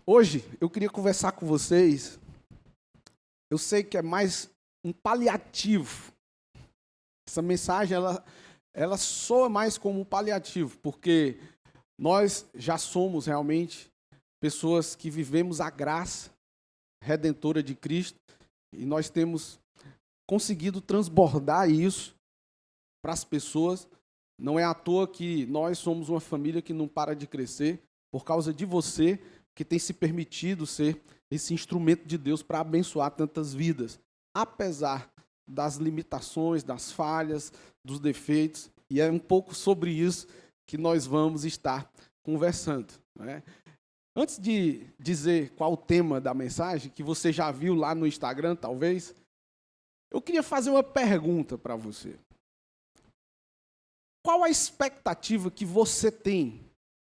Hoje eu queria conversar com vocês. Eu sei que é mais um paliativo. Essa mensagem ela soa mais como um paliativo, porque nós já somos realmente pessoas que vivemos a graça redentora de Cristo e nós temos conseguido transbordar isso para as pessoas. Não é à toa que nós somos uma família que não para de crescer por causa de você, que tem se permitido ser esse instrumento de Deus para abençoar tantas vidas, apesar das limitações, das falhas, dos defeitos, e é um pouco sobre isso que nós vamos estar conversando, né? Antes de dizer qual o tema da mensagem, que você já viu lá no Instagram, talvez, eu queria fazer uma pergunta para você. Qual a expectativa que você tem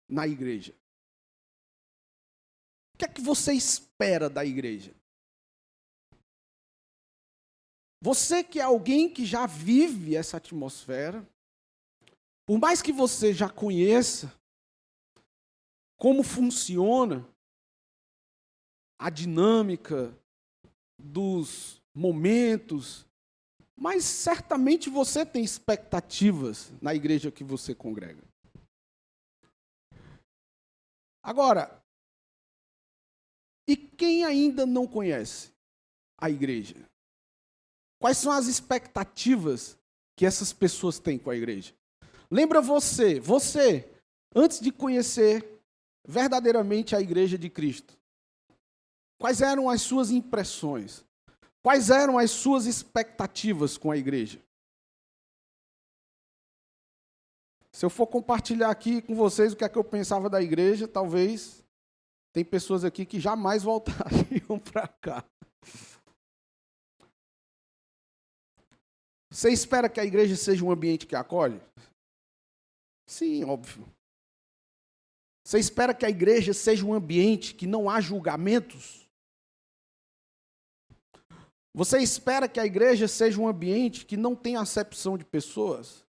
na igreja? O que é que você espera da igreja? Você que é alguém que já vive essa atmosfera, por mais que você já conheça como funciona a dinâmica dos momentos, mas certamente você tem expectativas na igreja que você congrega. Agora, e quem ainda não conhece a igreja? Quais são as expectativas que essas pessoas têm com a igreja? Lembra você, antes de conhecer verdadeiramente a igreja de Cristo, quais eram as suas impressões? Quais eram as suas expectativas com a igreja? Se eu for compartilhar aqui com vocês o que é que eu pensava da igreja, talvez tem pessoas aqui que jamais voltariam para cá. Você espera que a igreja seja um ambiente que acolhe? Sim, óbvio. Você espera que a igreja seja um ambiente que não há julgamentos? Você espera que a igreja seja um ambiente que não tenha acepção de pessoas?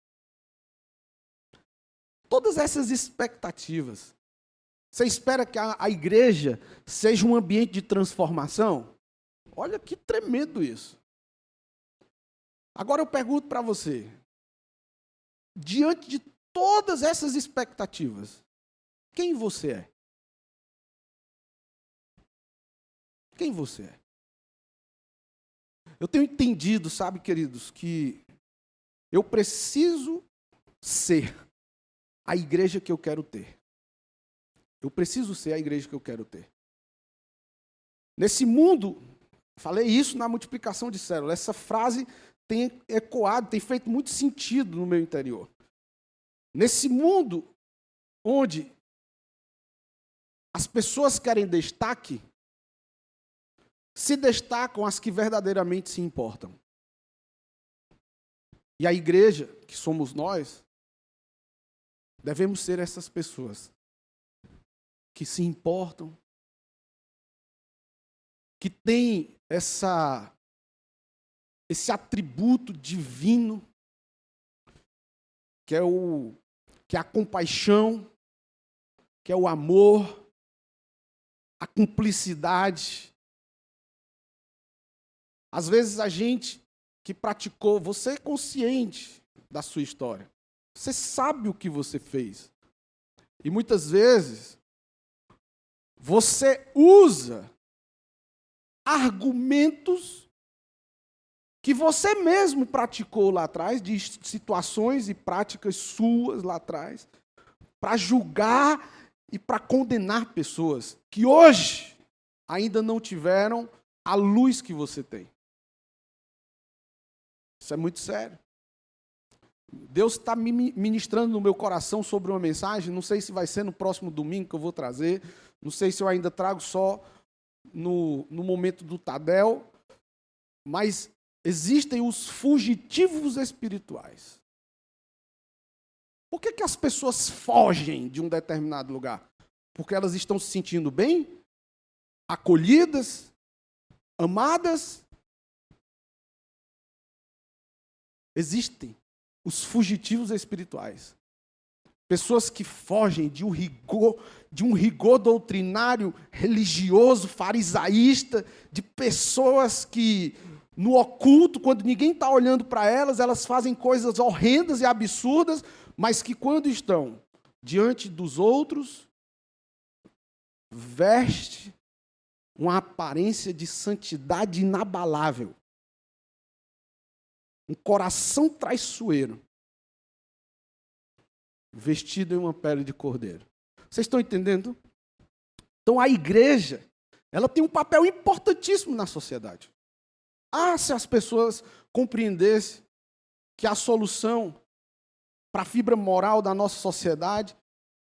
Todas essas expectativas. Você espera que a igreja seja um ambiente de transformação? Olha que tremendo isso. Agora eu pergunto para você, diante de todas essas expectativas, quem você é? Quem você é? Eu tenho entendido, sabe, queridos, que eu preciso ser a igreja que eu quero ter. Eu preciso ser a igreja que eu quero ter. Nesse mundo, falei isso na multiplicação de células, essa frase tem ecoado, tem feito muito sentido no meu interior. Nesse mundo onde as pessoas querem destaque, se destacam as que verdadeiramente se importam. E a igreja, que somos nós, devemos ser essas pessoas que se importam, que têm esse atributo divino, que é a compaixão, que é o amor, a cumplicidade. Às vezes a gente que praticou, você é consciente da sua história. Você sabe o que você fez. E muitas vezes você usa argumentos que você mesmo praticou lá atrás, de situações e práticas suas lá atrás, para julgar e para condenar pessoas que hoje ainda não tiveram a luz que você tem. Isso é muito sério. Deus está me ministrando no meu coração sobre uma mensagem, não sei se vai ser no próximo domingo que eu vou trazer, não sei se eu ainda trago só no momento do Tadel, mas existem os fugitivos espirituais. Por que as pessoas fogem de um determinado lugar? Porque elas estão se sentindo bem, acolhidas, amadas. Existem os fugitivos espirituais. pessoas que fogem de um rigor doutrinário, religioso, farisaísta, de pessoas que, no oculto, quando ninguém está olhando para elas, elas fazem coisas horrendas e absurdas, mas que quando estão diante dos outros, veste uma aparência de santidade inabalável. Um coração traiçoeiro, vestido em uma pele de cordeiro. Vocês estão entendendo? Então a igreja, ela tem um papel importantíssimo na sociedade. Se as pessoas compreendessem que a solução para a fibra moral da nossa sociedade,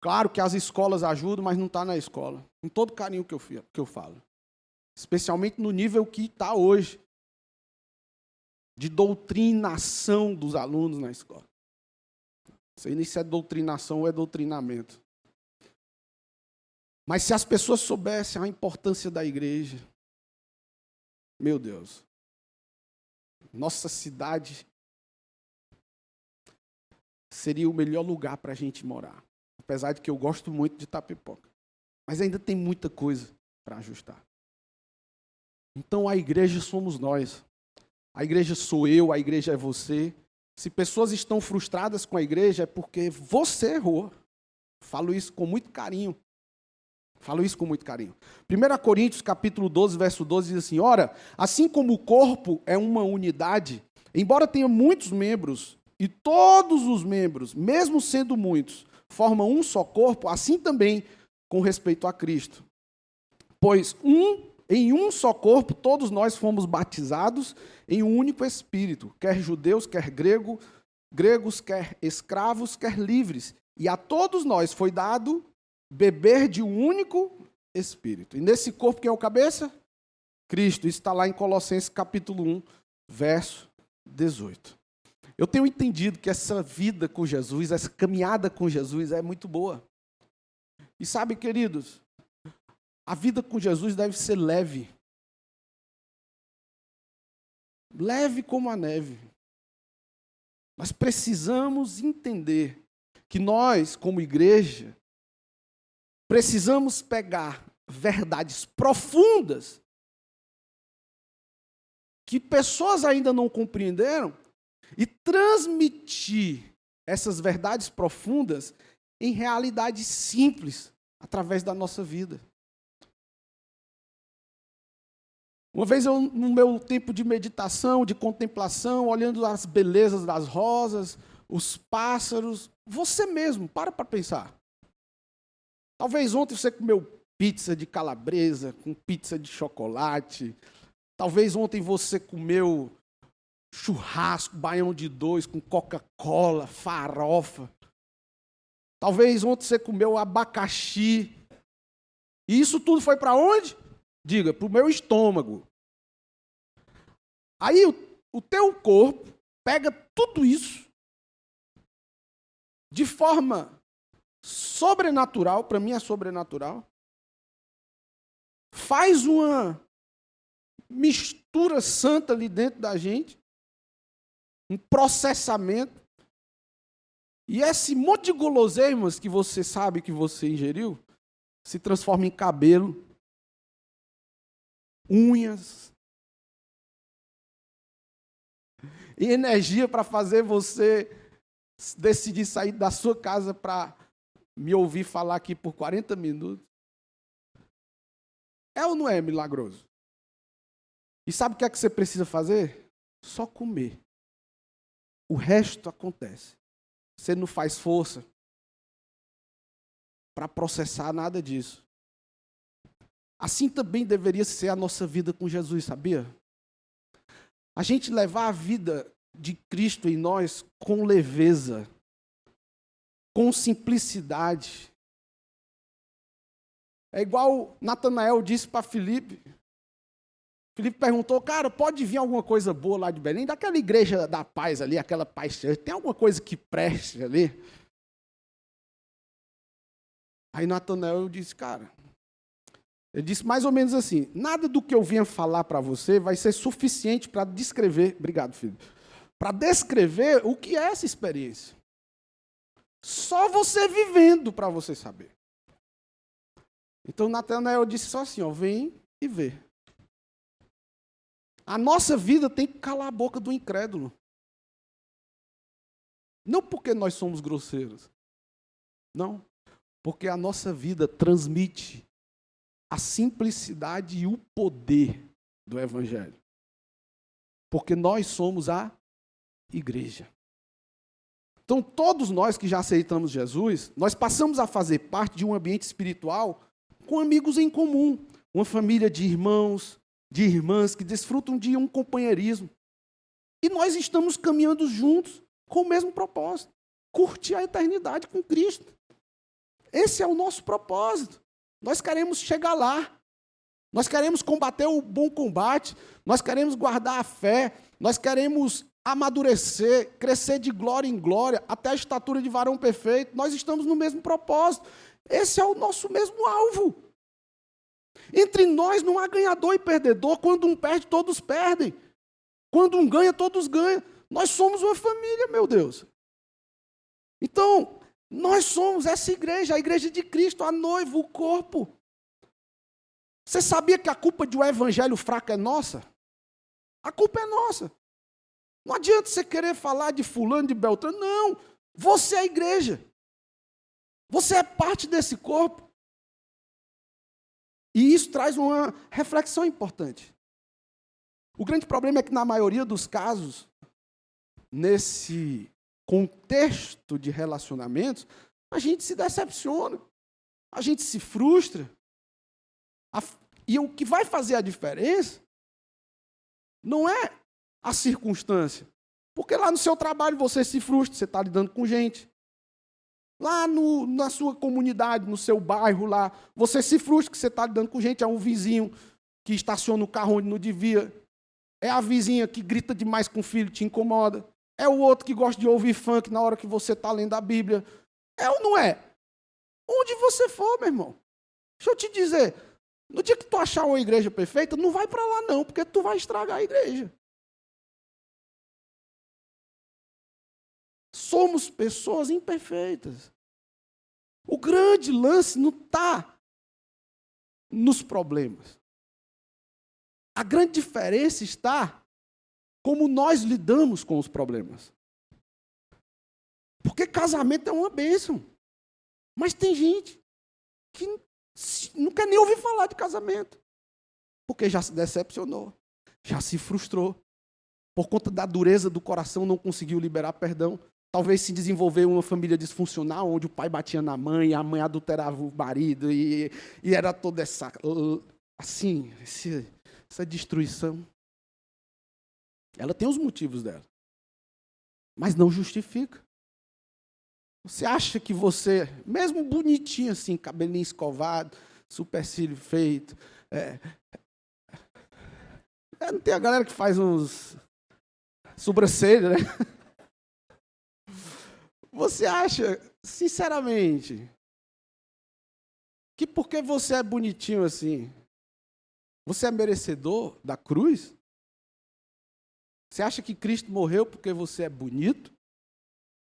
claro que as escolas ajudam, mas não está na escola. Com todo carinho que eu falo. Especialmente no nível que está hoje, de doutrinação dos alunos na escola. Não sei nem se é doutrinação ou é doutrinamento. Mas se as pessoas soubessem a importância da igreja, meu Deus, nossa cidade seria o melhor lugar para a gente morar. Apesar de que eu gosto muito de Itapipoca. Mas ainda tem muita coisa para ajustar. Então a igreja somos nós. A igreja sou eu, a igreja é você. Se pessoas estão frustradas com a igreja, é porque você errou. Falo isso com muito carinho. 1 Coríntios, capítulo 12, verso 12, diz assim: ora, assim como o corpo é uma unidade, embora tenha muitos membros, e todos os membros, mesmo sendo muitos, formam um só corpo, assim também com respeito a Cristo. Pois em um só corpo, todos nós fomos batizados em um único Espírito, quer judeus, quer gregos, quer escravos, quer livres. E a todos nós foi dado beber de um único Espírito. E nesse corpo, quem é o cabeça? Cristo. Isso está lá em Colossenses capítulo 1, verso 18. Eu tenho entendido que essa vida com Jesus, essa caminhada com Jesus é muito boa. E sabe, queridos, a vida com Jesus deve ser leve. Leve como a neve. Nós precisamos entender que nós, como igreja, precisamos pegar verdades profundas que pessoas ainda não compreenderam e transmitir essas verdades profundas em realidades simples através da nossa vida. Uma vez eu, no meu tempo de meditação, de contemplação, olhando as belezas das rosas, os pássaros, você mesmo, para pensar. Talvez ontem você comeu pizza de calabresa, com pizza de chocolate. Talvez ontem você comeu churrasco, baião de dois, com Coca-Cola, farofa. Talvez ontem você comeu abacaxi. E isso tudo foi para onde? Diga, para o meu estômago. Aí o teu corpo pega tudo isso de forma sobrenatural, para mim é sobrenatural, faz uma mistura santa ali dentro da gente, um processamento, e esse monte de guloseimas que você sabe que você ingeriu, se transforma em cabelo, unhas, e energia para fazer você decidir sair da sua casa para me ouvir falar aqui por 40 minutos. É ou não é milagroso? E sabe o que é que você precisa fazer? Só comer. O resto acontece. Você não faz força para processar nada disso. Assim também deveria ser a nossa vida com Jesus, sabia? A gente levar a vida de Cristo em nós com leveza, com simplicidade. É igual Natanael disse para Filipe. Filipe perguntou, cara, pode vir alguma coisa boa lá de Belém? Daquela igreja da paz ali, aquela paz, tem alguma coisa que preste ali? Aí Natanael disse, cara, ele disse mais ou menos assim, nada do que eu vinha falar para você vai ser suficiente para descrever, obrigado filho, para descrever o que é essa experiência. Só você vivendo para você saber. Então, Natanael disse só assim, ó, vem e vê. A nossa vida tem que calar a boca do incrédulo. Não porque nós somos grosseiros. Não. Porque a nossa vida transmite a simplicidade e o poder do Evangelho. Porque nós somos a igreja. Então, todos nós que já aceitamos Jesus, nós passamos a fazer parte de um ambiente espiritual com amigos em comum. Uma família de irmãos, de irmãs que desfrutam de um companheirismo. E nós estamos caminhando juntos com o mesmo propósito. Curtir a eternidade com Cristo. Esse é o nosso propósito. Nós queremos chegar lá. Nós queremos combater o bom combate. Nós queremos guardar a fé. Nós queremos amadurecer, crescer de glória em glória, até a estatura de varão perfeito. Nós estamos no mesmo propósito. Esse é o nosso mesmo alvo. Entre nós não há ganhador e perdedor. Quando um perde, todos perdem. Quando um ganha, todos ganham. Nós somos uma família, meu Deus. Então, nós somos essa igreja, a igreja de Cristo, a noiva, o corpo. Você sabia que a culpa de um evangelho fraco é nossa? A culpa é nossa. Não adianta você querer falar de fulano, de Beltrano. Não, você é a igreja. Você é parte desse corpo. E isso traz uma reflexão importante. O grande problema é que, na maioria dos casos, nesse contexto de relacionamentos, a gente se decepciona, a gente se frustra. E o que vai fazer a diferença não é a circunstância. Porque lá no seu trabalho você se frustra, você está lidando com gente. Lá na sua comunidade, no seu bairro, lá, você se frustra que você está lidando com gente. É um vizinho que estaciona o carro onde não devia. É a vizinha que grita demais com o filho, te incomoda. É o outro que gosta de ouvir funk na hora que você está lendo a Bíblia. É ou não é? Onde você for, meu irmão. Deixa eu te dizer, no dia que tu achar uma igreja perfeita, não vai para lá não, porque tu vai estragar a igreja. Somos pessoas imperfeitas. O grande lance não está nos problemas. A grande diferença está como nós lidamos com os problemas. Porque casamento é uma bênção. Mas tem gente que não quer nem ouvir falar de casamento. Porque já se decepcionou, já se frustrou. Por conta da dureza do coração, não conseguiu liberar perdão. Talvez se desenvolveu uma família disfuncional, onde o pai batia na mãe, a mãe adulterava o marido, e era toda essa, assim, essa destruição. Ela tem os motivos dela, mas não justifica. Você acha que você, mesmo bonitinho assim, cabelinho escovado, supercílio feito, não tem a galera que faz uns sobrancelha, né? Você acha, sinceramente, que porque você é bonitinho assim, você é merecedor da cruz? Você acha que Cristo morreu porque você é bonito,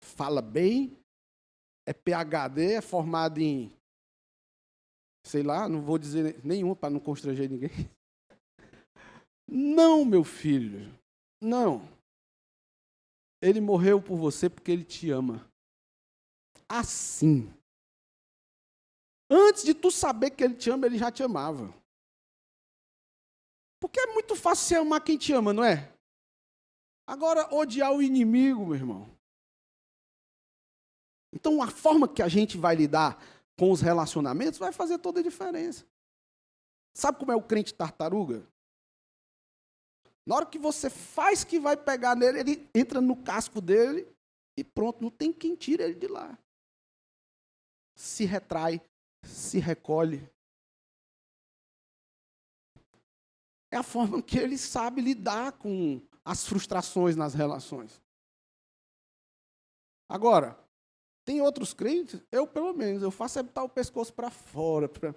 fala bem, é PhD, é formado em, sei lá, não vou dizer nenhuma para não constranger ninguém. Não, meu filho, não. Ele morreu por você porque ele te ama. Assim. Antes de tu saber que ele te ama, ele já te amava. Porque é muito fácil você amar quem te ama, não é? Agora, odiar o inimigo, meu irmão. Então, a forma que a gente vai lidar com os relacionamentos vai fazer toda a diferença. Sabe como é o crente tartaruga? Na hora que você faz que vai pegar nele, ele entra no casco dele e pronto, não tem quem tire ele de lá. Se retrai, se recolhe. É a forma que ele sabe lidar com as frustrações nas relações. Agora, tem outros crentes, eu pelo menos, eu faço é botar o pescoço para fora, para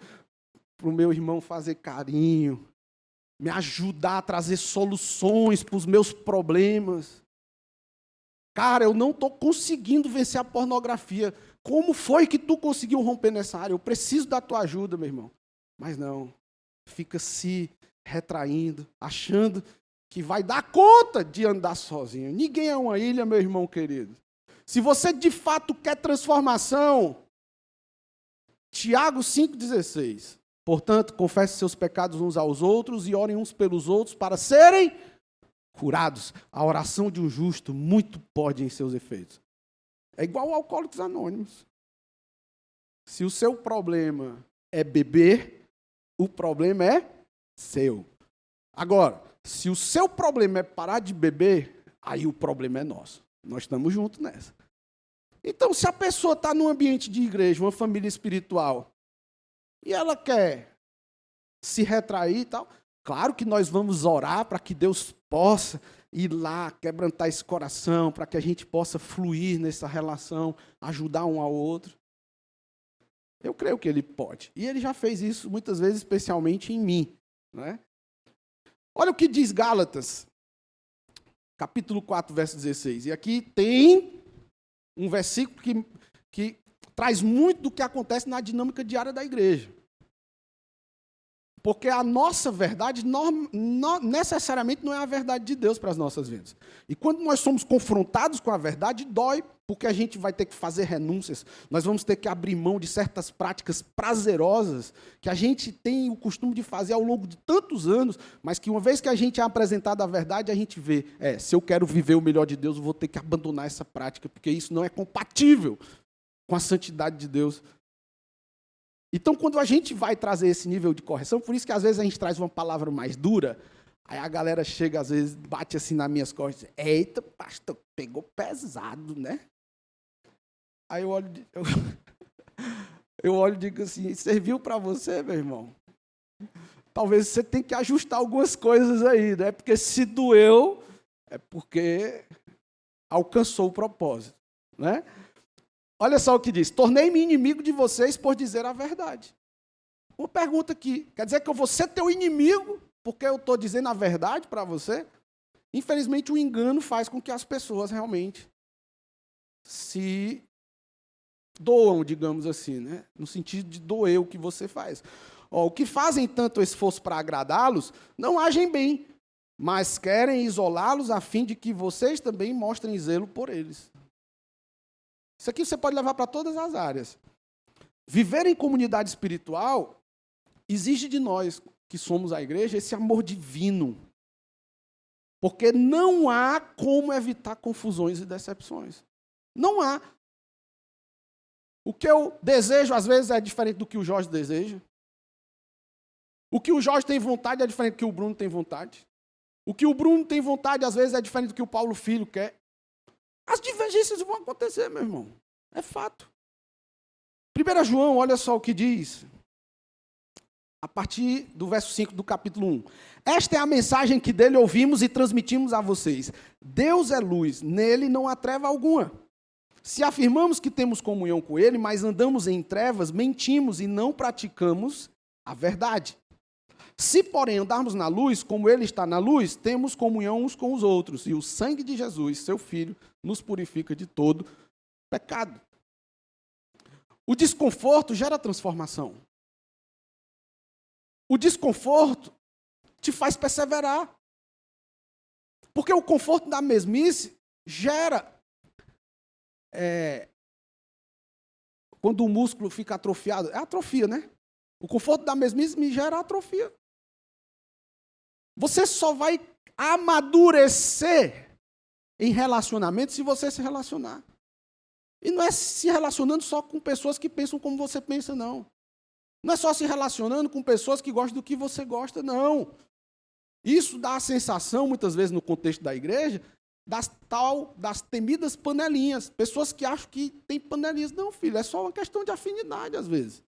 o meu irmão fazer carinho, me ajudar a trazer soluções para os meus problemas. Cara, eu não estou conseguindo vencer a pornografia. Como foi que tu conseguiu romper nessa área? Eu preciso da tua ajuda, meu irmão. Mas não, fica se retraindo, achando que vai dar conta de andar sozinho. Ninguém é uma ilha, meu irmão querido. Se você de fato quer transformação, Tiago 5,16. Portanto, confesse seus pecados uns aos outros e orem uns pelos outros para serem curados. A oração de um justo muito pode em seus efeitos. É igual ao Alcoólicos Anônimos. Se o seu problema é beber, o problema é seu. Agora, se o seu problema é parar de beber, aí o problema é nosso. Nós estamos juntos nessa. Então, se a pessoa está num ambiente de igreja, uma família espiritual, e ela quer se retrair e tal, claro que nós vamos orar para que Deus possa ir lá, quebrantar esse coração, para que a gente possa fluir nessa relação, ajudar um ao outro. Eu creio que Ele pode. E Ele já fez isso muitas vezes, especialmente em mim. Né? Olha o que diz Gálatas, capítulo 4, verso 16. E aqui tem um versículo que traz muito do que acontece na dinâmica diária da igreja. Porque a nossa verdade necessariamente não é a verdade de Deus para as nossas vidas. E quando nós somos confrontados com a verdade, dói, porque a gente vai ter que fazer renúncias, nós vamos ter que abrir mão de certas práticas prazerosas que a gente tem o costume de fazer ao longo de tantos anos, mas que uma vez que a gente é apresentado a verdade, a gente vê, se eu quero viver o melhor de Deus, eu vou ter que abandonar essa prática, porque isso não é compatível com a santidade de Deus. Então, quando a gente vai trazer esse nível de correção, por isso que às vezes a gente traz uma palavra mais dura, aí a galera chega, às vezes, bate assim nas minhas costas, eita, pastor, pegou pesado, né? Aí eu olho e digo assim, serviu para você, meu irmão? Talvez você tenha que ajustar algumas coisas aí, né? Porque se doeu, é porque alcançou o propósito, né? Olha só o que diz, tornei-me inimigo de vocês por dizer a verdade. Uma pergunta aqui, quer dizer que eu vou ser teu inimigo porque eu estou dizendo a verdade para você? Infelizmente, o engano faz com que as pessoas realmente se doam, digamos assim, né? No sentido de doer o que você faz. O que fazem tanto esforço para agradá-los, não agem bem, mas querem isolá-los a fim de que vocês também mostrem zelo por eles. Isso aqui você pode levar para todas as áreas. Viver em comunidade espiritual exige de nós, que somos a igreja, esse amor divino. Porque não há como evitar confusões e decepções. Não há. O que eu desejo, às vezes, é diferente do que o Jorge deseja. O que o Jorge tem vontade é diferente do que o Bruno tem vontade. O que o Bruno tem vontade, às vezes, é diferente do que o Paulo Filho quer. As divergências vão acontecer, meu irmão. É fato. 1 João, olha só o que diz. A partir do verso 5 do capítulo 1. Esta é a mensagem que dele ouvimos e transmitimos a vocês. Deus é luz, nele não há treva alguma. Se afirmamos que temos comunhão com ele, mas andamos em trevas, mentimos e não praticamos a verdade. Se, porém, andarmos na luz, como ele está na luz, temos comunhão uns com os outros. E o sangue de Jesus, seu Filho, nos purifica de todo pecado. O desconforto gera transformação. O desconforto te faz perseverar. Porque o conforto da mesmice gera... quando o músculo fica atrofiado, é atrofia, né? O conforto da mesmice me gera atrofia. Você só vai amadurecer em relacionamento se você se relacionar. E não é se relacionando só com pessoas que pensam como você pensa, não. Não é só se relacionando com pessoas que gostam do que você gosta, não. Isso dá a sensação, muitas vezes no contexto da igreja, das temidas panelinhas. Pessoas que acham que tem panelinhas. Não, filho, é só uma questão de afinidade, às vezes.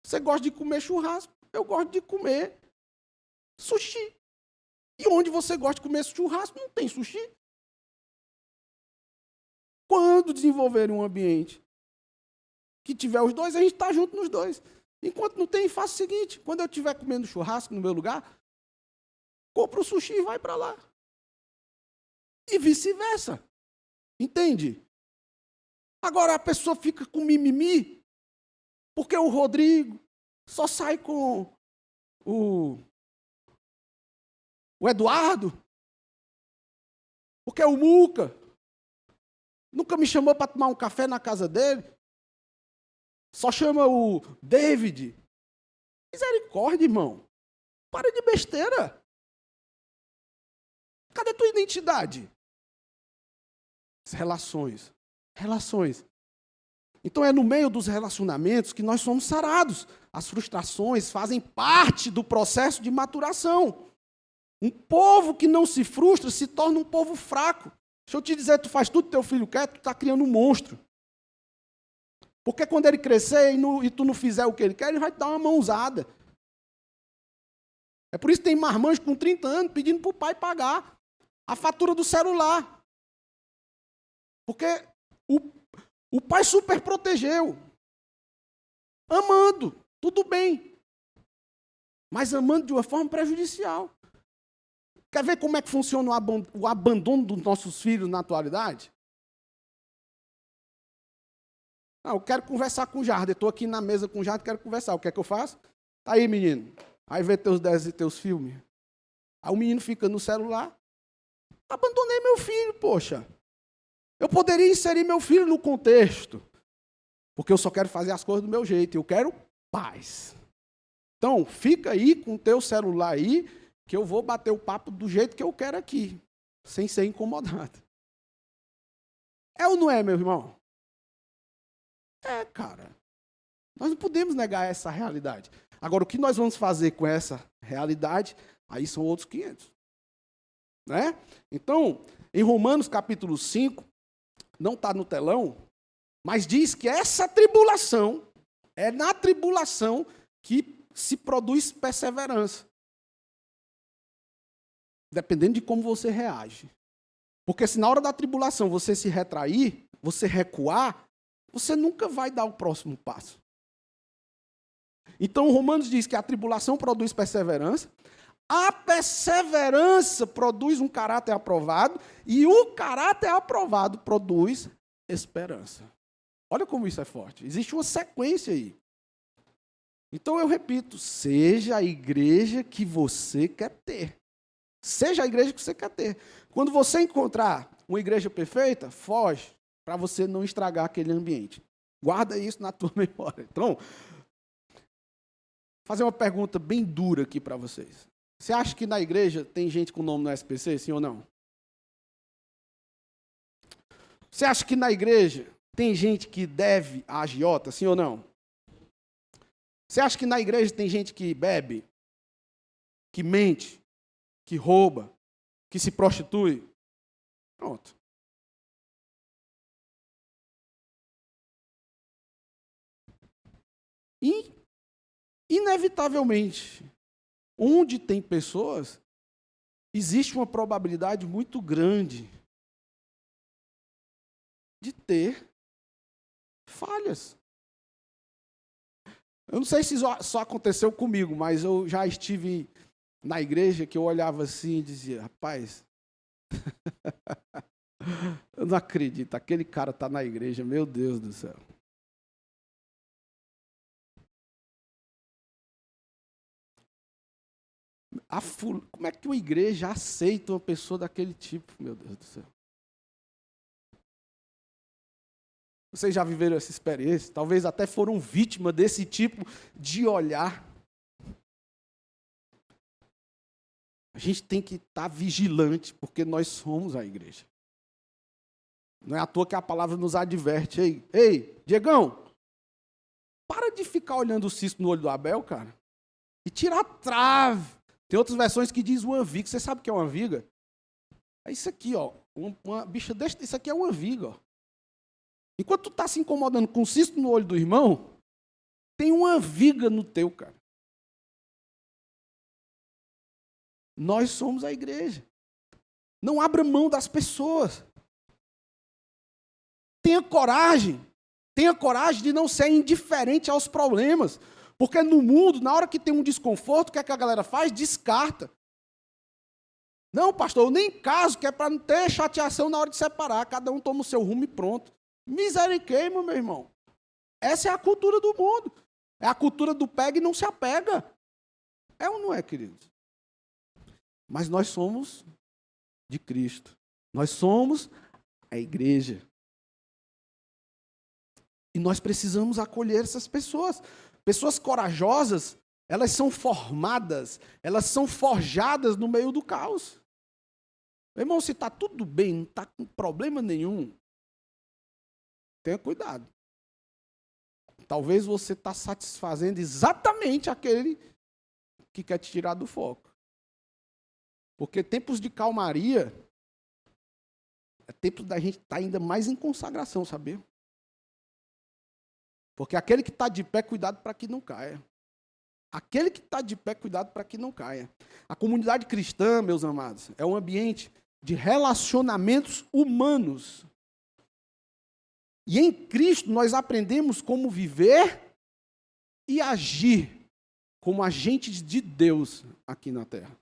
Você gosta de comer churrasco, eu gosto de comer sushi. E onde você gosta de comer churrasco, não tem sushi. Quando desenvolver um ambiente que tiver os dois, a gente está junto nos dois. Enquanto não tem, faça o seguinte, quando eu estiver comendo churrasco no meu lugar, compra o sushi e vai para lá. E vice-versa. Entende? Agora a pessoa fica com mimimi, porque o Rodrigo só sai com o Eduardo, porque o Muca nunca me chamou para tomar um café na casa dele, só chama o David. Misericórdia, irmão. Para de besteira. Cadê tua identidade? As relações. Relações. Então é no meio dos relacionamentos que nós somos sarados. As frustrações fazem parte do processo de maturação. Um povo que não se frustra se torna um povo fraco. Deixa eu te dizer, tu faz tudo que teu filho quer, tu está criando um monstro. Porque quando ele crescer e tu não fizer o que ele quer, ele vai te dar uma mãozada. É por isso que tem marmanjo com 30 anos pedindo para o pai pagar a fatura do celular. Porque o pai super protegeu. Amando, tudo bem. Mas amando de uma forma prejudicial. Quer ver como é que funciona o abandono dos nossos filhos na atualidade? Eu quero conversar com o Jardim. Estou aqui na mesa com o Jardim, quero conversar. O que é que eu faço? Tá aí, menino. Aí vê teus desenhos e teus filmes. Aí o menino fica no celular. Abandonei meu filho, poxa. Eu poderia inserir meu filho no contexto. Porque eu só quero fazer as coisas do meu jeito. Eu quero paz. Então, fica aí com o teu celular aí, que eu vou bater o papo do jeito que eu quero aqui. Sem ser incomodado. É ou não é, meu irmão? É, cara. Nós não podemos negar essa realidade. Agora, o que nós vamos fazer com essa realidade, aí são outros 500. Né? Então, em Romanos capítulo 5, não está no telão, mas diz que essa tribulação, é na tribulação que se produz perseverança. Dependendo de como você reage. Porque se na hora da tribulação você se retrair, você recuar, você nunca vai dar o próximo passo. Então, Romanos diz que a tribulação produz perseverança, a perseverança produz um caráter aprovado, e o caráter aprovado produz esperança. Olha como isso é forte. Existe uma sequência aí. Então, eu repito, seja a igreja que você quer ter. Seja a igreja que você quer ter. Quando você encontrar uma igreja perfeita, foge, para você não estragar aquele ambiente. Guarda isso na tua memória. Então, vou fazer uma pergunta bem dura aqui para vocês. Você acha que na igreja tem gente com nome no SPC, sim ou não? Você acha que na igreja tem gente que deve a agiota, sim ou não? Você acha que na igreja tem gente que bebe, que mente, que rouba, que se prostitui? Pronto. E, inevitavelmente, onde tem pessoas, existe uma probabilidade muito grande de ter falhas. Eu não sei se só aconteceu comigo, mas eu já estive na igreja que eu olhava assim e dizia, rapaz, eu não acredito, aquele cara está na igreja, meu Deus do céu. Como é que uma igreja aceita uma pessoa daquele tipo, meu Deus do céu? Vocês já viveram essa experiência? Talvez até foram vítimas desse tipo de olhar. A gente tem que estar vigilante, porque nós somos a igreja. Não é à toa que a palavra nos adverte. Ei, Diegão, para de ficar olhando o cisco no olho do Abel, cara. E tira a trave. Tem outras versões que diz uma viga. Você sabe o que é uma viga? É isso aqui, ó. Uma bicha desse, isso aqui é uma viga, ó. Enquanto tu está se incomodando com o cisco no olho do irmão, tem uma viga no teu, cara. Nós somos a igreja. Não abra mão das pessoas. Tenha coragem de não ser indiferente aos problemas. Porque no mundo, na hora que tem um desconforto, o que é que a galera faz? Descarta. Não, pastor, eu nem caso, que é para não ter chateação na hora de separar. Cada um toma o seu rumo e pronto. Misericórdia, meu irmão. Essa é a cultura do mundo. É a cultura do pega e não se apega. É ou não é, queridos? Mas nós somos de Cristo. Nós somos a igreja. E nós precisamos acolher essas pessoas. Pessoas corajosas, elas são formadas, elas são forjadas no meio do caos. Meu irmão, se está tudo bem, não está com problema nenhum, tenha cuidado. Talvez você está satisfazendo exatamente aquele que quer te tirar do foco. Porque tempos de calmaria é tempo da gente estar ainda mais em consagração, sabia? Porque aquele que está de pé, cuidado para que não caia. Aquele que está de pé, cuidado para que não caia. A comunidade cristã, meus amados, é um ambiente de relacionamentos humanos. E em Cristo nós aprendemos como viver e agir como agentes de Deus aqui na terra.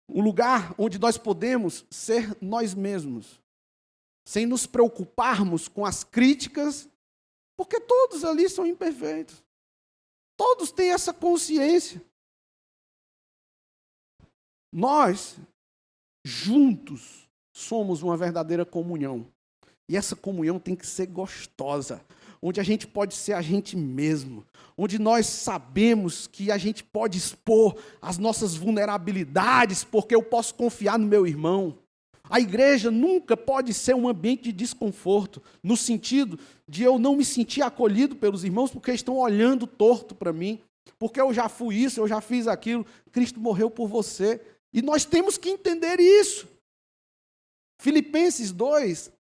Um lugar onde nós podemos ser nós mesmos, sem nos preocuparmos com as críticas, porque todos ali são imperfeitos. Todos têm essa consciência. Nós, juntos, somos uma verdadeira comunhão. E essa comunhão tem que ser gostosa, onde a gente pode ser a gente mesmo, onde nós sabemos que a gente pode expor as nossas vulnerabilidades, porque eu posso confiar no meu irmão. A igreja nunca pode ser um ambiente de desconforto, no sentido de eu não me sentir acolhido pelos irmãos, porque estão olhando torto para mim, porque eu já fui isso, eu já fiz aquilo. Cristo morreu por você, e nós temos que entender isso. Filipenses 2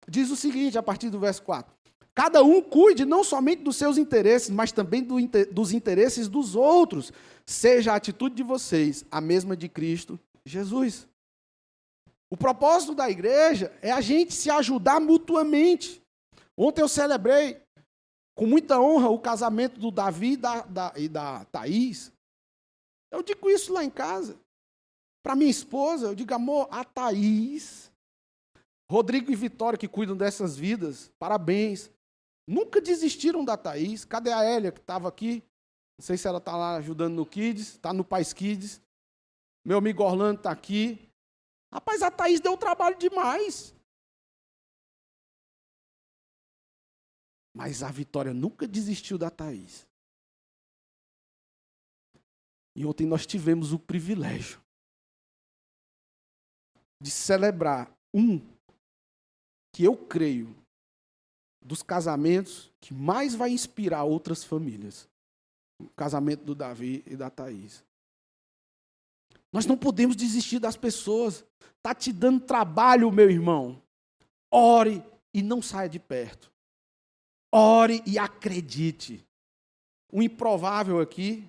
diz o seguinte, a partir do verso 4. Cada um cuide não somente dos seus interesses, mas também dos interesses dos outros. Seja a atitude de vocês a mesma de Cristo Jesus. O propósito da igreja é a gente se ajudar mutuamente. Ontem eu celebrei com muita honra o casamento do Davi e da Thaís. Eu digo isso lá em casa. Para minha esposa, eu digo, amor, a Thaís, Rodrigo e Vitória, que cuidam dessas vidas, parabéns. Nunca desistiram da Thaís. Cadê a Hélia, que estava aqui? Não sei se ela está lá ajudando no Kids, está no Pais Kids. Meu amigo Orlando está aqui. Rapaz, a Thaís deu trabalho demais. Mas a Vitória nunca desistiu da Thaís. E ontem nós tivemos o privilégio de celebrar que eu creio, dos casamentos que mais vai inspirar outras famílias. O casamento do Davi e da Thaís. Nós não podemos desistir das pessoas. Está te dando trabalho, meu irmão. Ore e não saia de perto. Ore e acredite. O improvável aqui,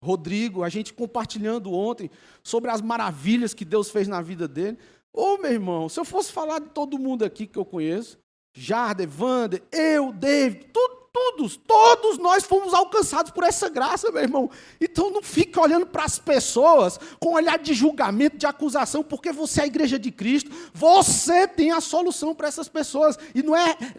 Rodrigo, a gente compartilhando ontem sobre as maravilhas que Deus fez na vida dele. Ô, meu irmão, se eu fosse falar de todo mundo aqui que eu conheço, Jarder, Wander, eu, David, todos nós fomos alcançados por essa graça, meu irmão. Então não fique olhando para as pessoas com olhar de julgamento, de acusação, porque você é a igreja de Cristo. Você tem a solução para essas pessoas. E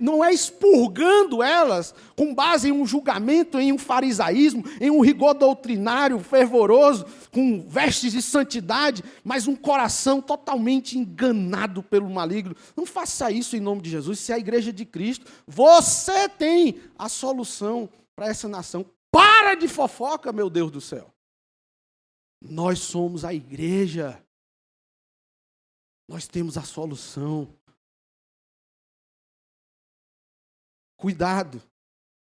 não é expurgando elas com base em um julgamento, em um farisaísmo, em um rigor doutrinário fervoroso, com vestes de santidade, mas um coração totalmente enganado pelo maligno. Não faça isso em nome de Jesus. Se é a igreja de Cristo, você tem a solução para essa nação. Para de fofoca, meu Deus do céu. Nós somos a igreja. Nós temos a solução. Cuidado.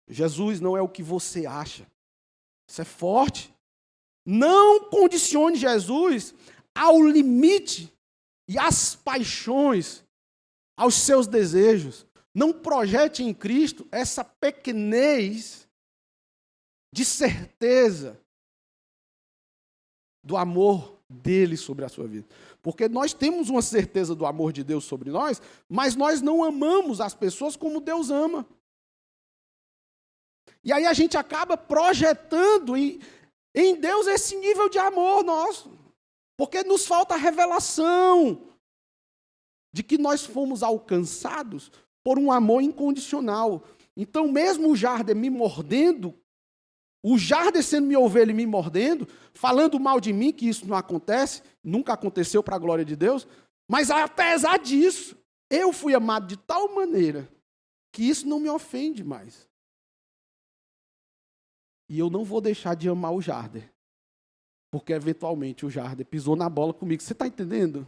Jesus não é o que você acha. Isso é forte. Não condicione Jesus ao limite e às paixões, aos seus desejos. Não projete em Cristo essa pequenez de certeza do amor dele sobre a sua vida. Porque nós temos uma certeza do amor de Deus sobre nós, mas nós não amamos as pessoas como Deus ama. E aí a gente acaba projetando em Deus esse nível de amor nosso. Porque nos falta a revelação de que nós fomos alcançados por um amor incondicional. Então, mesmo o Jarder me mordendo, o Jarder sendo minha ovelha e me mordendo, falando mal de mim, que isso não acontece, nunca aconteceu para a glória de Deus, mas apesar disso, eu fui amado de tal maneira que isso não me ofende mais. E eu não vou deixar de amar o Jarder, porque eventualmente o Jarder pisou na bola comigo. Você está entendendo?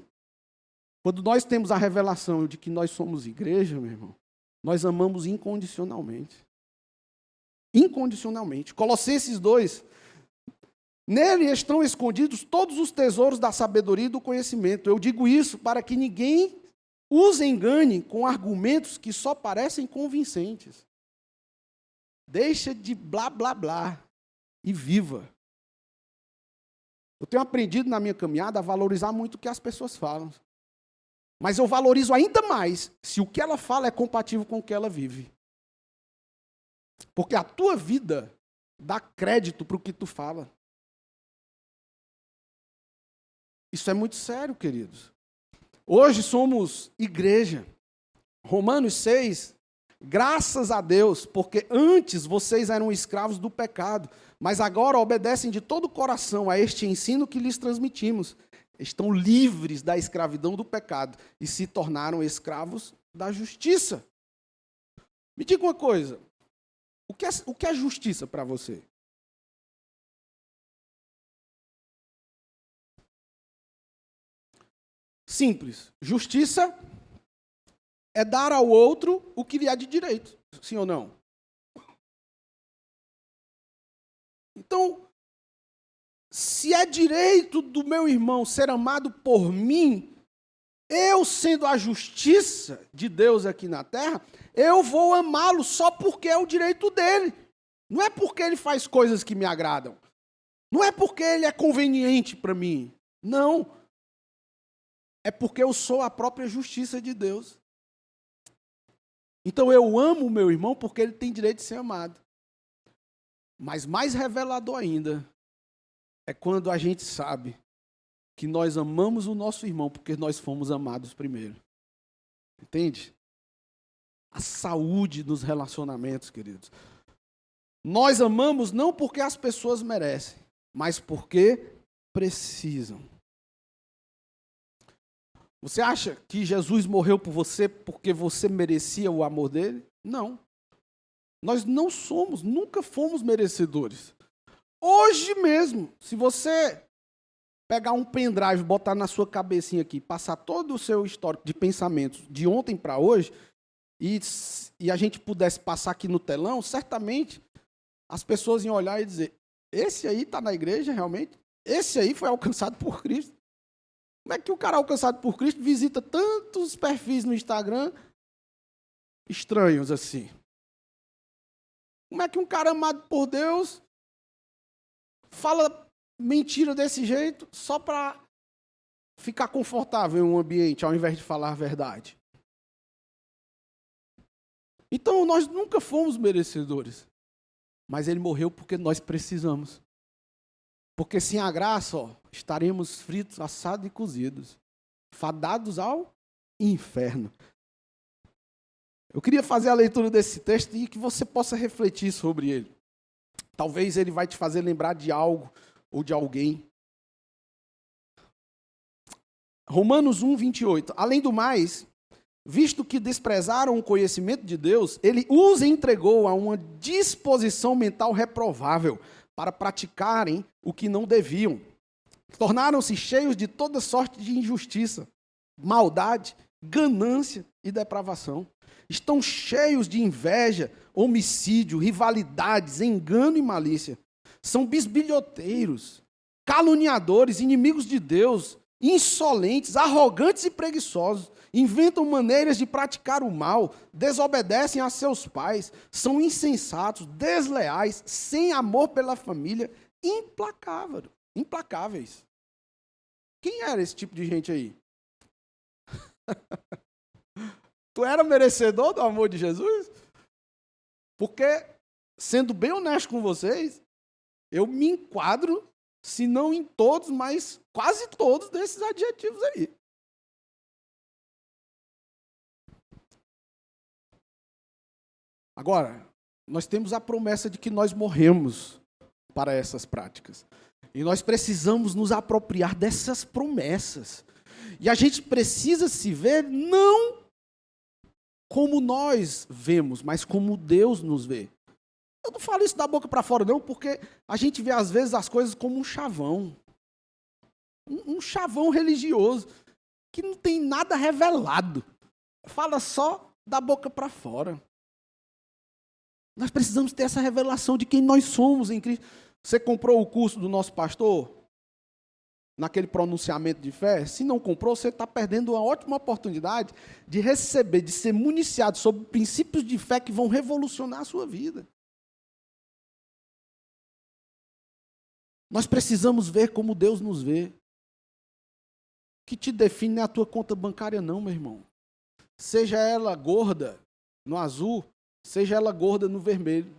Quando nós temos a revelação de que nós somos igreja, meu irmão, nós amamos incondicionalmente. Incondicionalmente. Colossenses 2. Nele estão escondidos todos os tesouros da sabedoria e do conhecimento. Eu digo isso para que ninguém os engane com argumentos que só parecem convincentes. Deixa de blá, blá, blá e viva. Eu tenho aprendido na minha caminhada a valorizar muito o que as pessoas falam. Mas eu valorizo ainda mais se o que ela fala é compatível com o que ela vive. Porque a tua vida dá crédito para o que tu fala. Isso é muito sério, queridos. Hoje somos igreja. Romanos 6, graças a Deus, porque antes vocês eram escravos do pecado, mas agora obedecem de todo o coração a este ensino que lhes transmitimos. Estão livres da escravidão do pecado e se tornaram escravos da justiça. Me diga uma coisa, o que é justiça para você? Simples. Justiça é dar ao outro o que lhe há de direito. Sim ou não? Então, se é direito do meu irmão ser amado por mim, eu sendo a justiça de Deus aqui na terra, eu vou amá-lo só porque é o direito dele. Não é porque ele faz coisas que me agradam. Não é porque ele é conveniente para mim. Não. É porque eu sou a própria justiça de Deus. Então eu amo o meu irmão porque ele tem direito de ser amado. Mas mais revelador ainda é quando a gente sabe que nós amamos o nosso irmão porque nós fomos amados primeiro. Entende? A saúde nos relacionamentos, queridos. Nós amamos não porque as pessoas merecem, mas porque precisam. Você acha que Jesus morreu por você porque você merecia o amor dele? Não. Nós não somos, nunca fomos merecedores. Hoje mesmo, se você pegar um pendrive, botar na sua cabecinha aqui, passar todo o seu histórico de pensamentos de ontem para hoje, e a gente pudesse passar aqui no telão, certamente as pessoas iam olhar e dizer, esse aí está na igreja realmente? Esse aí foi alcançado por Cristo? Como é que o cara alcançado por Cristo visita tantos perfis no Instagram estranhos assim? Como é que um cara amado por Deus fala mentira desse jeito só para ficar confortável em um ambiente, ao invés de falar a verdade? Então, nós nunca fomos merecedores. Mas ele morreu porque nós precisamos. Porque sem a graça, estaremos fritos, assados e cozidos, fadados ao inferno. Eu queria fazer a leitura desse texto e que você possa refletir sobre ele. Talvez ele vai te fazer lembrar de algo ou de alguém. Romanos 1, 28. Além do mais, visto que desprezaram o conhecimento de Deus, ele os entregou a uma disposição mental reprovável para praticarem o que não deviam. Tornaram-se cheios de toda sorte de injustiça, maldade, ganância e depravação. Estão cheios de inveja, homicídio, rivalidades, engano e malícia. São bisbilhoteiros, caluniadores, inimigos de Deus, insolentes, arrogantes e preguiçosos. Inventam maneiras de praticar o mal, desobedecem a seus pais, são insensatos, desleais, sem amor pela família, implacáveis. Quem era esse tipo de gente aí? Tu era merecedor do amor de Jesus? Porque, sendo bem honesto com vocês, eu me enquadro Se não em todos, mas quase todos desses adjetivos aí. Agora, nós temos a promessa de que nós morremos para essas práticas. E nós precisamos nos apropriar dessas promessas. E a gente precisa se ver não como nós vemos, mas como Deus nos vê. Eu não falo isso da boca para fora, não, porque a gente vê, às vezes, as coisas como um chavão. Um chavão religioso, que não tem nada revelado. Fala só da boca para fora. Nós precisamos ter essa revelação de quem nós somos em Cristo. Você comprou o curso do nosso pastor? Naquele pronunciamento de fé? Se não comprou, você está perdendo uma ótima oportunidade de receber, de ser municiado sobre princípios de fé que vão revolucionar a sua vida. Nós precisamos ver como Deus nos vê. O que te define não é a tua conta bancária, não, meu irmão. Seja ela gorda no azul, seja ela gorda no vermelho.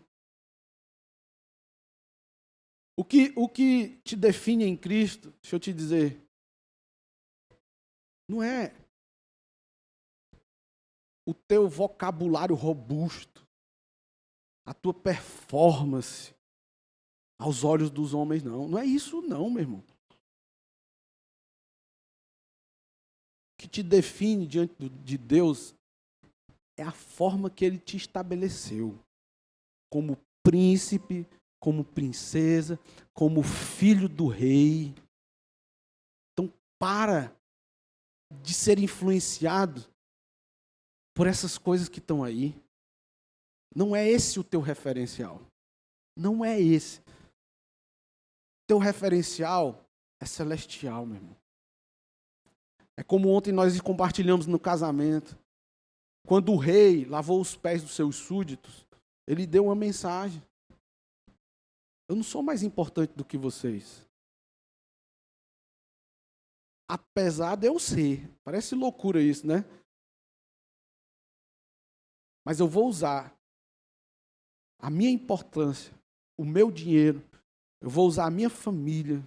O que te define em Cristo, deixa eu te dizer, não é o teu vocabulário robusto, a tua performance aos olhos dos homens, não. Não é isso não, meu irmão. O que te define diante de Deus é a forma que Ele te estabeleceu, como príncipe, como princesa, como filho do rei. Então, para de ser influenciado por essas coisas que estão aí. Não é esse o teu referencial. Não é esse. Teu referencial é celestial, meu irmão. É como ontem nós compartilhamos no casamento. Quando o rei lavou os pés dos seus súditos, ele deu uma mensagem. Eu não sou mais importante do que vocês. Apesar de eu ser. Parece loucura isso, né? Mas eu vou usar a minha importância, o meu dinheiro, eu vou usar a minha família,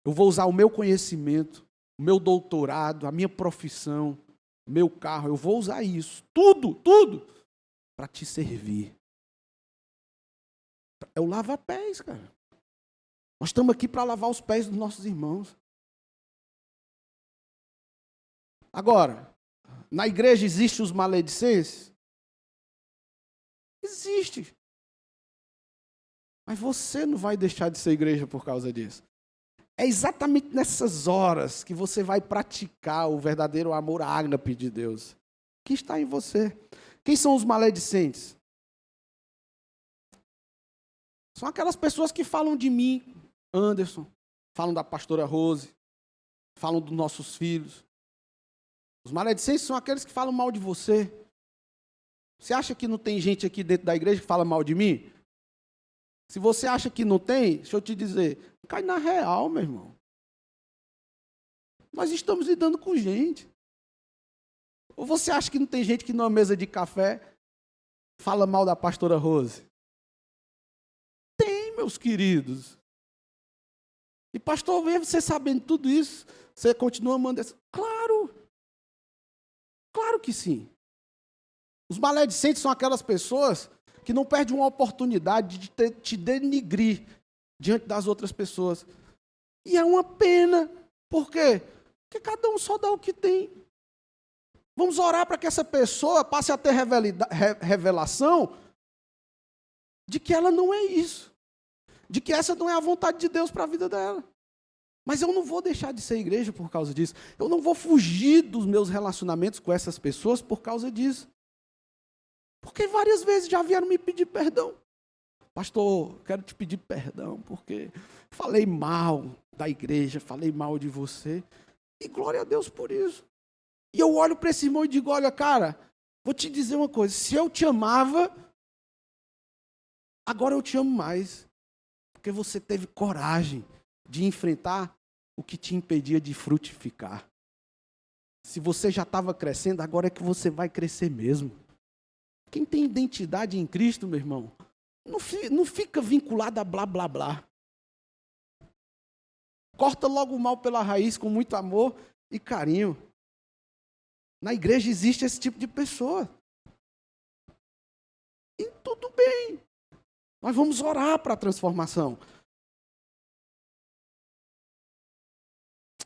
eu vou usar o meu conhecimento, o meu doutorado, a minha profissão, o meu carro, eu vou usar isso, tudo, para te servir. É o lava-pés, cara. Nós estamos aqui para lavar os pés dos nossos irmãos. Agora, na igreja existem os maledicentes? Existe. Mas você não vai deixar de ser igreja por causa disso. É exatamente nessas horas que você vai praticar o verdadeiro amor ágape de Deus, que está em você. Quem são os maledicentes? São aquelas pessoas que falam de mim, Anderson, falam da pastora Rose, falam dos nossos filhos. Os maledicentes são aqueles que falam mal de você. Você acha que não tem gente aqui dentro da igreja que fala mal de mim? Se você acha que não tem, deixa eu te dizer, cai na real, meu irmão. Nós estamos lidando com gente. Ou você acha que não tem gente que numa mesa de café fala mal da pastora Rose? Tem, meus queridos. E pastor, mesmo você sabendo tudo isso, você continua mandando. Claro que sim. Os maledicentes são aquelas pessoas que não perdem uma oportunidade de te denigrir diante das outras pessoas. E é uma pena. Por quê? Porque cada um só dá o que tem. Vamos orar para que essa pessoa passe a ter revelação de que ela não é isso. De que essa não é a vontade de Deus para a vida dela. Mas eu não vou deixar de ser igreja por causa disso. Eu não vou fugir dos meus relacionamentos com essas pessoas por causa disso. Porque várias vezes já vieram me pedir perdão. Pastor, quero te pedir perdão porque falei mal da igreja, falei mal de você. E glória a Deus por isso. E eu olho para esse irmão e digo, olha, cara, vou te dizer uma coisa. Se eu te amava, agora eu te amo mais. Porque você teve coragem de enfrentar o que te impedia de frutificar. Se você já estava crescendo, agora é que você vai crescer mesmo. Quem tem identidade em Cristo, meu irmão, não fica vinculado a blá, blá, blá. Corta logo o mal pela raiz com muito amor e carinho. Na igreja existe esse tipo de pessoa. E tudo bem. Nós vamos orar para a transformação.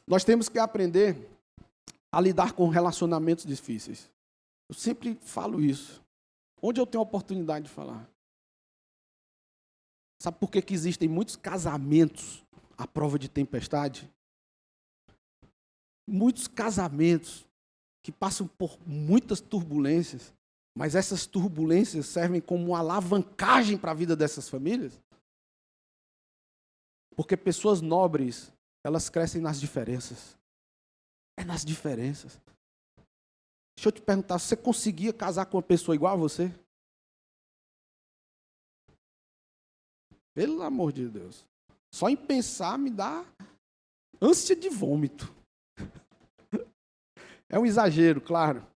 Nós temos que aprender a lidar com relacionamentos difíceis. Eu sempre falo isso. Onde eu tenho a oportunidade de falar? Sabe por que existem muitos casamentos à prova de tempestade? Muitos casamentos que passam por muitas turbulências, mas essas turbulências servem como uma alavancagem para a vida dessas famílias. Porque pessoas nobres, elas crescem nas diferenças. É nas diferenças. Deixa eu te perguntar, você conseguia casar com uma pessoa igual a você? Pelo amor de Deus. Só em pensar me dá ânsia de vômito. É um exagero, claro.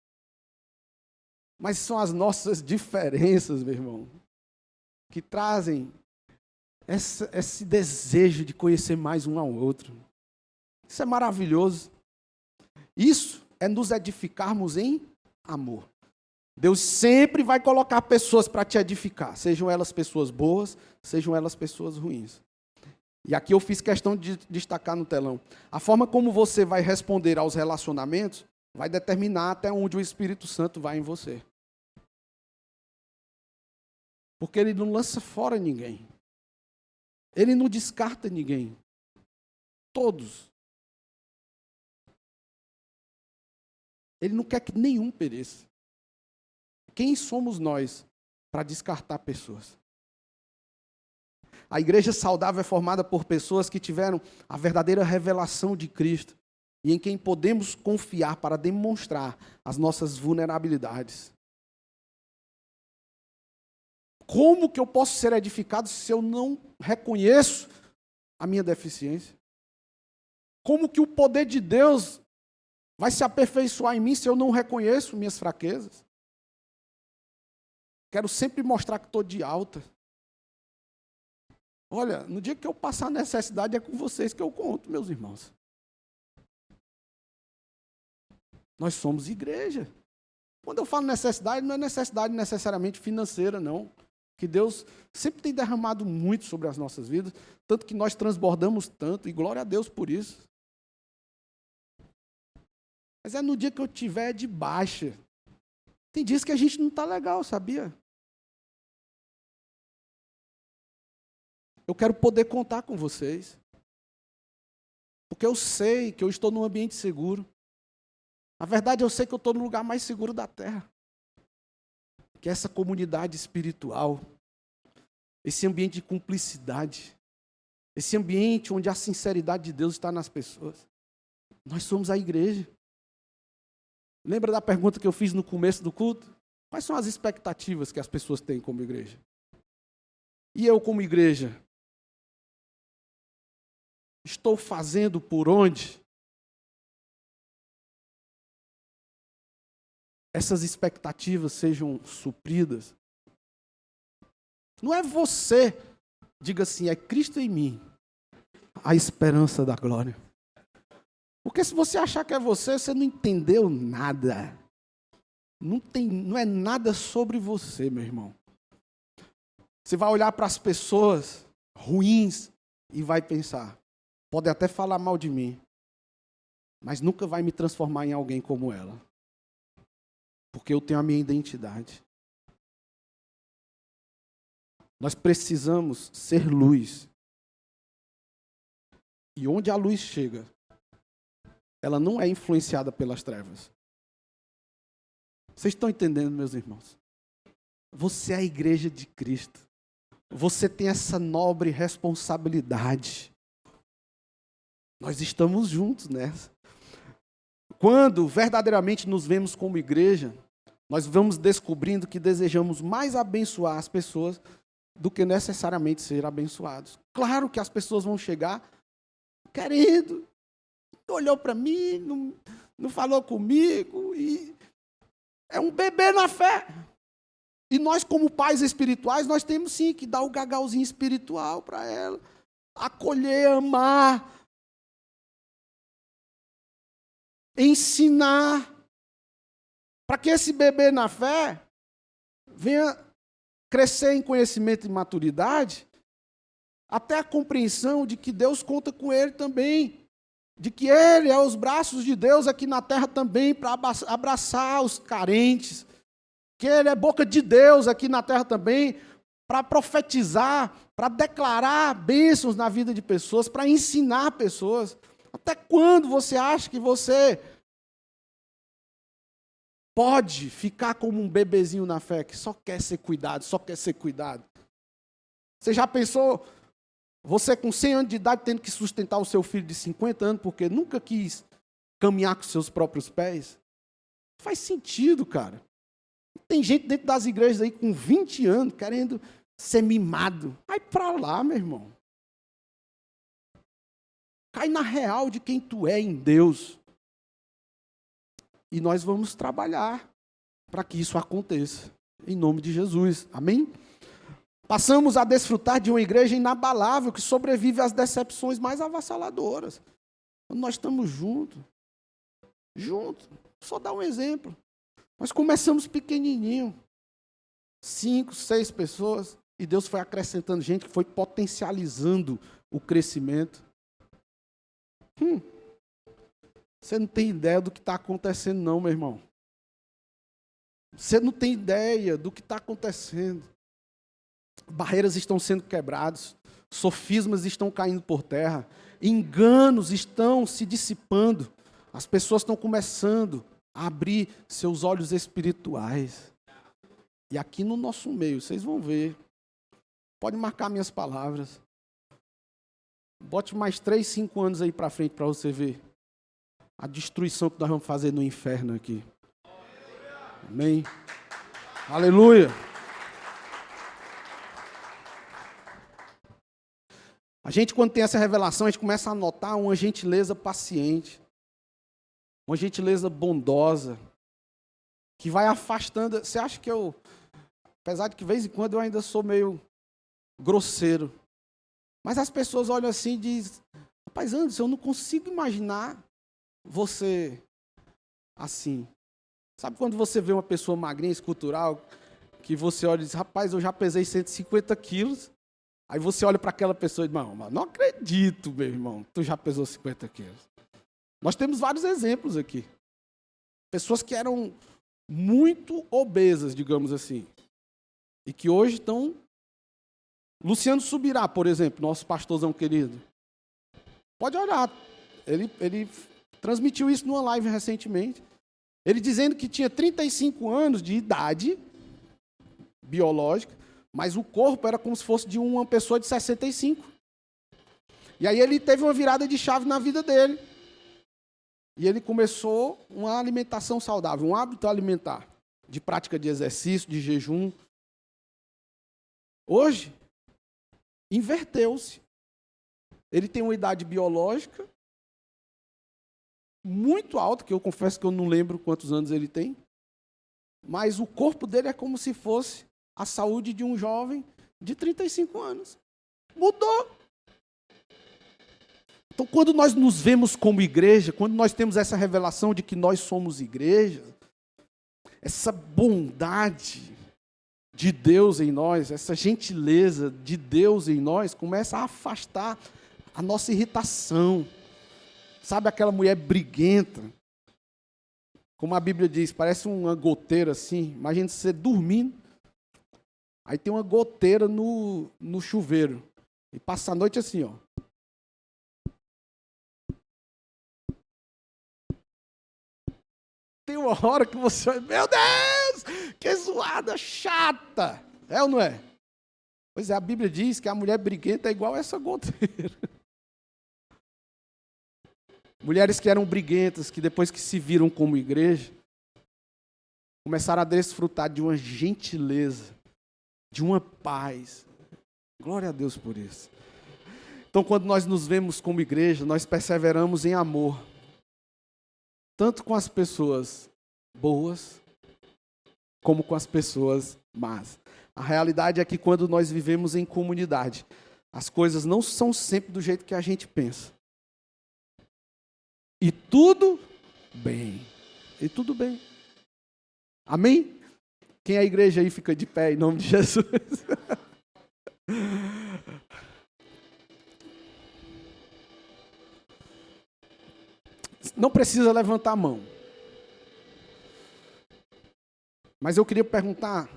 Mas são as nossas diferenças, meu irmão, que trazem esse desejo de conhecer mais um ao outro. Isso é maravilhoso. Isso é nos edificarmos em amor. Deus sempre vai colocar pessoas para te edificar, sejam elas pessoas boas, sejam elas pessoas ruins. E aqui eu fiz questão de destacar no telão. A forma como você vai responder aos relacionamentos vai determinar até onde o Espírito Santo vai em você. Porque ele não lança fora ninguém. Ele não descarta ninguém. Todos. Ele não quer que nenhum pereça. Quem somos nós para descartar pessoas? A igreja saudável é formada por pessoas que tiveram a verdadeira revelação de Cristo e em quem podemos confiar para demonstrar as nossas vulnerabilidades. Como que eu posso ser edificado se eu não reconheço a minha deficiência? Como que o poder de Deus vai se aperfeiçoar em mim se eu não reconheço minhas fraquezas? Quero sempre mostrar que estou de alta. Olha, no dia que eu passar necessidade é com vocês que eu conto, meus irmãos. Nós somos igreja. Quando eu falo necessidade, não é necessidade necessariamente financeira, não. Que Deus sempre tem derramado muito sobre as nossas vidas, tanto que nós transbordamos tanto, e glória a Deus por isso. Mas é no dia que eu tiver de baixa. Tem dias que a gente não está legal, sabia? Eu quero poder contar com vocês. Porque eu sei que eu estou num ambiente seguro. Na verdade, eu sei que eu estou no lugar mais seguro da terra. Que é essa comunidade espiritual. Esse ambiente de cumplicidade. Esse ambiente onde a sinceridade de Deus está nas pessoas. Nós somos a igreja. Lembra da pergunta que eu fiz no começo do culto? Quais são as expectativas que as pessoas têm como igreja? E eu, como igreja, estou fazendo por onde essas expectativas sejam supridas? Não é você, diga assim, é Cristo em mim, a esperança da glória. Porque se você achar que é você, você não entendeu nada. Não é nada sobre você, meu irmão. Você vai olhar para as pessoas ruins e vai pensar, pode até falar mal de mim, mas nunca vai me transformar em alguém como ela. Porque eu tenho a minha identidade. Nós precisamos ser luz. E onde a luz chega, ela não é influenciada pelas trevas. Vocês estão entendendo, meus irmãos? Você é a igreja de Cristo. Você tem essa nobre responsabilidade. Nós estamos juntos nessa. Quando verdadeiramente nos vemos como igreja, nós vamos descobrindo que desejamos mais abençoar as pessoas do que necessariamente ser abençoados. Claro que as pessoas vão chegar querendo, olhou para mim, não falou comigo, e é um bebê na fé. E nós, como pais espirituais, nós temos sim que dar o gagalzinho espiritual para ela, acolher, amar, ensinar, para que esse bebê na fé venha crescer em conhecimento e maturidade, até a compreensão de que Deus conta com ele também, de que ele é os braços de Deus aqui na terra também para abraçar os carentes, que ele é boca de Deus aqui na terra também para profetizar, para declarar bênçãos na vida de pessoas, para ensinar pessoas. Até quando você acha que você pode ficar como um bebezinho na fé, que só quer ser cuidado, só quer ser cuidado? Você já pensou, você com 100 anos de idade tendo que sustentar o seu filho de 50 anos porque nunca quis caminhar com seus próprios pés? Faz sentido, cara. Tem gente dentro das igrejas aí com 20 anos querendo ser mimado. Vai pra lá, meu irmão. Cai na real de quem tu é em Deus. E nós vamos trabalhar para que isso aconteça. Em nome de Jesus. Amém? Passamos a desfrutar de uma igreja inabalável que sobrevive às decepções mais avassaladoras. Quando nós estamos juntos. Só dar um exemplo. Nós começamos pequenininho. 5, 6 pessoas. E Deus foi acrescentando gente que foi potencializando o crescimento. Você não tem ideia do que está acontecendo, não, meu irmão. Você não tem ideia do que está acontecendo. Barreiras estão sendo quebradas. Sofismas estão caindo por terra. Enganos estão se dissipando. As pessoas estão começando a abrir seus olhos espirituais. E aqui no nosso meio, vocês vão ver. Pode marcar minhas palavras. Bote mais 3, 5 anos aí para frente para você ver a destruição que nós vamos fazer no inferno aqui. Amém? Aleluia! A gente, quando tem essa revelação, a gente começa a notar uma gentileza paciente, uma gentileza bondosa, que vai afastando. Você acha que eu, apesar de que de vez em quando eu ainda sou meio grosseiro, mas as pessoas olham assim e dizem: rapaz, Anderson, eu não consigo imaginar você assim. Sabe quando você vê uma pessoa magrinha, escultural, que você olha e diz: rapaz, eu já pesei 150 quilos. Aí você olha para aquela pessoa e diz: não acredito, meu irmão, tu já pesou 50 quilos. Nós temos vários exemplos aqui. Pessoas que eram muito obesas, digamos assim, e que hoje estão... Luciano Subirá, por exemplo, nosso pastorzão querido. Pode olhar. Ele transmitiu isso numa live recentemente. Ele dizendo que tinha 35 anos de idade biológica, mas o corpo era como se fosse de uma pessoa de 65. E aí ele teve uma virada de chave na vida dele. E ele começou uma alimentação saudável, um hábito alimentar, de prática de exercício, de jejum. Hoje, inverteu-se. Ele tem uma idade biológica muito alta, que eu confesso que eu não lembro quantos anos ele tem, mas o corpo dele é como se fosse a saúde de um jovem de 35 anos. Mudou. Então, quando nós nos vemos como igreja, quando nós temos essa revelação de que nós somos igreja, essa bondade de Deus em nós, essa gentileza de Deus em nós, começa a afastar a nossa irritação. Sabe aquela mulher briguenta? Como a Bíblia diz, parece uma goteira assim. Imagina você dormindo, aí tem uma goteira no chuveiro. E passa a noite assim, ó. Tem uma hora que você olha: meu Deus, que zoada chata. É ou não é? Pois é, a Bíblia diz que a mulher briguenta é igual a essa goteira. Mulheres que eram briguentas, que depois que se viram como igreja, começaram a desfrutar de uma gentileza, de uma paz. Glória a Deus por isso. Então, quando nós nos vemos como igreja, nós perseveramos em amor, tanto com as pessoas boas, como com as pessoas más. A realidade é que quando nós vivemos em comunidade, as coisas não são sempre do jeito que a gente pensa. E tudo bem. E tudo bem. Amém? Quem é a igreja aí fica de pé em nome de Jesus. Não precisa levantar a mão. Mas eu queria perguntar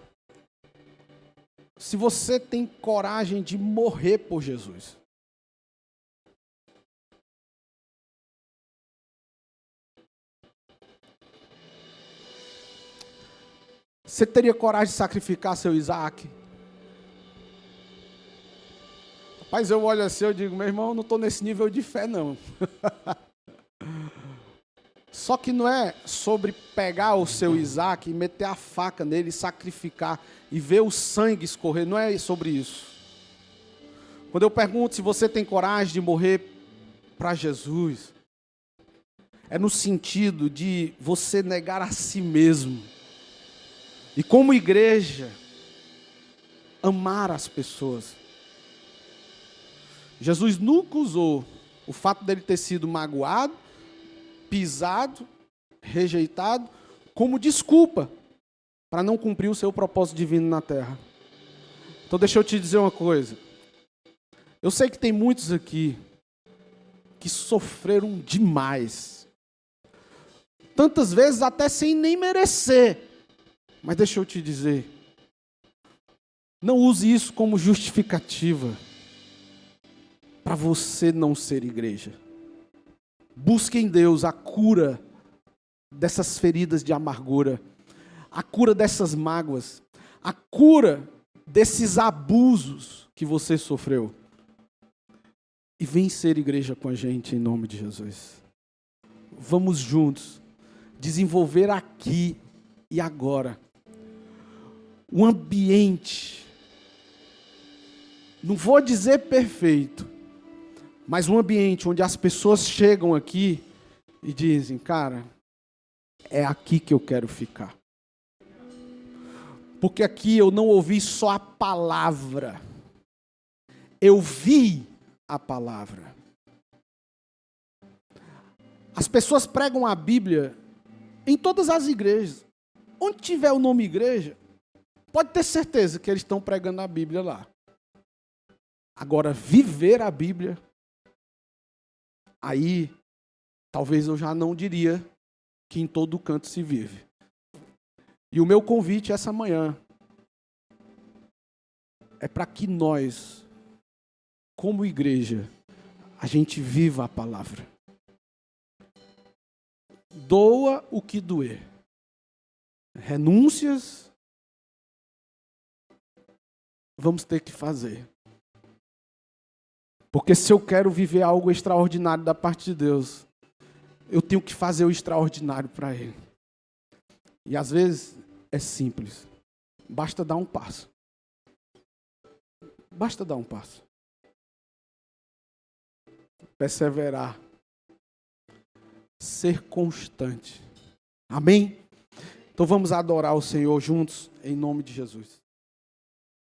se você tem coragem de morrer por Jesus. Você teria coragem de sacrificar seu Isaac? Rapaz, eu olho assim, eu digo, meu irmão, eu não estou nesse nível de fé, não. Só que não é sobre pegar o seu Isaac e meter a faca nele, sacrificar e ver o sangue escorrer, não é sobre isso. Quando eu pergunto se você tem coragem de morrer para Jesus, é no sentido de você negar a si mesmo. E como igreja, amar as pessoas. Jesus nunca usou o fato dele ter sido magoado, pisado, rejeitado, como desculpa para não cumprir o seu propósito divino na terra. Então deixa eu te dizer uma coisa. Eu sei que tem muitos aqui que sofreram demais. Tantas vezes até sem nem merecer. Mas deixa eu te dizer. Não use isso como justificativa para você não ser igreja. Busque em Deus a cura dessas feridas de amargura, a cura dessas mágoas, a cura desses abusos que você sofreu. E vem ser igreja com a gente em nome de Jesus. Vamos juntos desenvolver aqui e agora um ambiente, não vou dizer perfeito, mas um ambiente onde as pessoas chegam aqui e dizem, cara, é aqui que eu quero ficar. Porque aqui eu não ouvi só a palavra, eu vi a palavra. As pessoas pregam a Bíblia em todas as igrejas. Onde tiver o nome igreja, pode ter certeza que eles estão pregando a Bíblia lá. Agora, viver a Bíblia, aí, talvez eu já não diria que em todo canto se vive. E o meu convite essa manhã é para que nós, como igreja, a gente viva a palavra. Doa o que doer. Renúncias, vamos ter que fazer. Porque se eu quero viver algo extraordinário da parte de Deus, eu tenho que fazer o extraordinário para Ele. E às vezes é simples. Basta dar um passo. Basta dar um passo. Perseverar. Ser constante. Amém? Então vamos adorar o Senhor juntos, em nome de Jesus.